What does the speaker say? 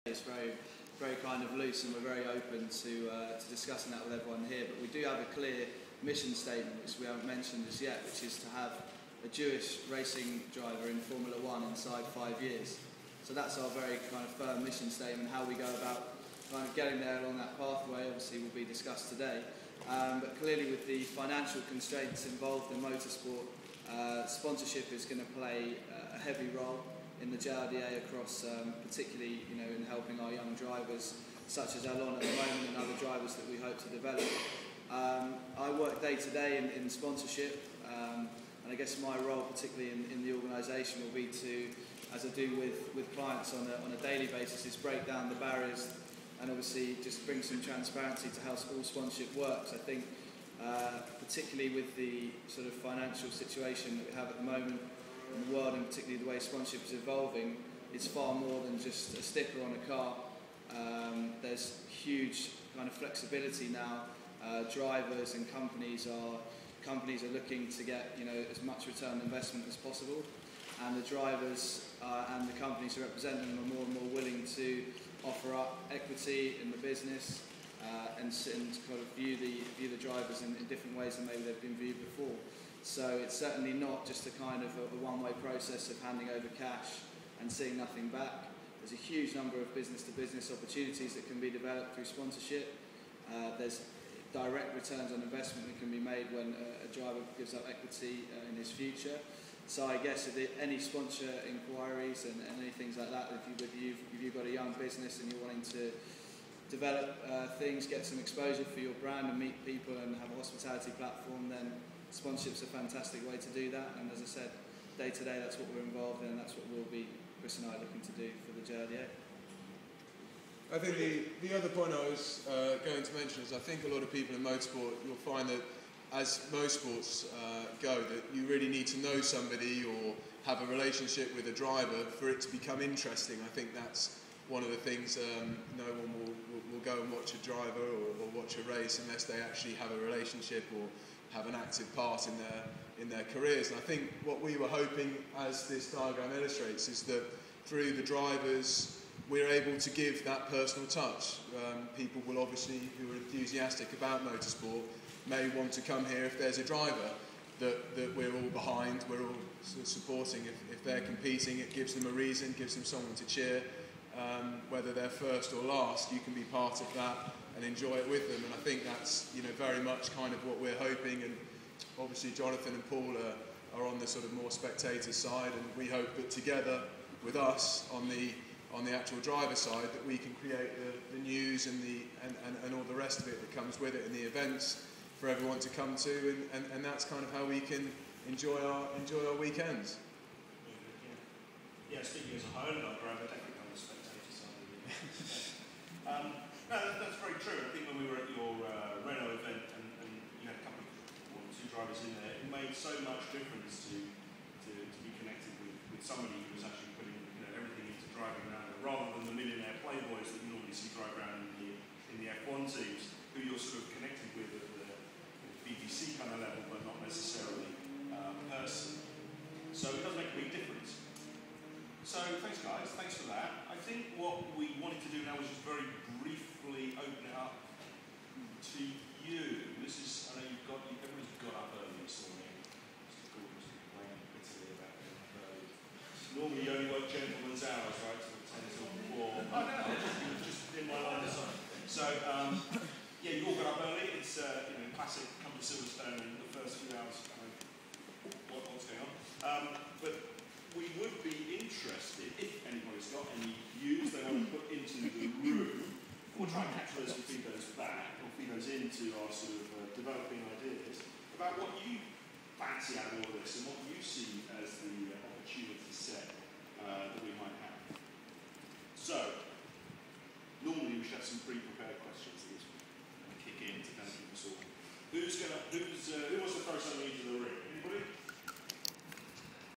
It's very kind of loose, and we're very open to discussing that with everyone here. But we do have a clear mission statement, which we haven't mentioned as yet, which is to have a Jewish racing driver in Formula One inside 5 years. So that's our very kind of firm mission statement. How we go about kind of getting there along that pathway obviously will be discussed today. But clearly, with the financial constraints involved in motorsport, sponsorship is going to play a heavy role in the JRDA across, particularly in helping our young drivers, such as Elon at the moment, and other drivers that we hope to develop. I work day to day in sponsorship, and I guess my role, particularly in the organisation, will be to, as I do with clients on a daily basis, is break down the barriers and obviously just bring some transparency to how all sponsorship works. I think particularly with the sort of financial situation that we have at the moment in the world, and particularly the way sponsorship is evolving, it's far more than just a sticker on a car. There's huge kind of flexibility now. Drivers and companies are looking to get as much return on investment as possible, and the drivers and the companies who represent them are more and more willing to offer up equity in the business and kind of view the drivers in different ways than maybe they've been viewed before. So it's certainly not just a kind of a one-way process of handing over cash and seeing nothing back. There's a huge number of business-to-business opportunities that can be developed through sponsorship. There's direct returns on investment that can be made when a driver gives up equity in his future. So I guess if any sponsor inquiries and any things like that, if you've got a young business and you're wanting to develop things, get some exposure for your brand and meet people and have a hospitality platform, then sponsorship's a fantastic way to do that. And as I said, day to day, that's what we're involved in, and that's what Chris and I are looking to do for the JRDA. I think the other point I was going to mention is I think a lot of people in motorsport, you'll find that as most sports go, that you really need to know somebody or have a relationship with a driver for it to become interesting. I think that's one of the things. No one will go and watch a driver or watch a race unless they actually have a relationship or have an active part in their careers. And I think what we were hoping, as this diagram illustrates, is that through the drivers we're able to give that personal touch. People will obviously, who are enthusiastic about motorsport, may want to come here if there's a driver that we're all behind, we're all sort of supporting. If they're competing, it gives them a reason, gives them someone to cheer. Whether they're first or last, you can be part of that and enjoy it with them. And I think that's very much kind of what we're hoping. And obviously Jonathan and Paul are on the sort of more spectator side, and we hope that together with us on the actual driver side, that we can create the news and all the rest of it that comes with it, and the events for everyone to come to, and that's kind of how we can enjoy our weekends. Yeah, speaking as a home driver, definitely on the spectator side of it. No, that's very true. I think when we were at your Renault event and you had a couple of two drivers in there, it made so much difference to be connected with somebody who was actually putting everything into driving around, rather than the millionaire playboys that you normally see drive around in the F1 teams, who you're sort of connected with at the BBC kind of level, but not necessarily person. So it does make a big difference. So thanks guys, thanks for that. I think what we wanted to do now was just very briefly open it up to you. This is, I know everybody's got up early this morning. Mr. Gordon's complaining bitterly about getting up early. Normally you only work gentleman's hours, right, till 10 till 4. I know, just in my line of sight. So, yeah, you all got up early. It's classic, come to Silverstone in the first few hours, what's going on. But we would be interested, if anybody's got any views they want to put into the room, we'll try and capture those and feed those back, or feed those into our sort of developing ideas, about what you fancy out of all of this, and what you see as the opportunity set that we might have. So, normally we should have some pre-prepared questions that we kick in to kind of keep us all. Who wants to throw something into the ring? Anybody?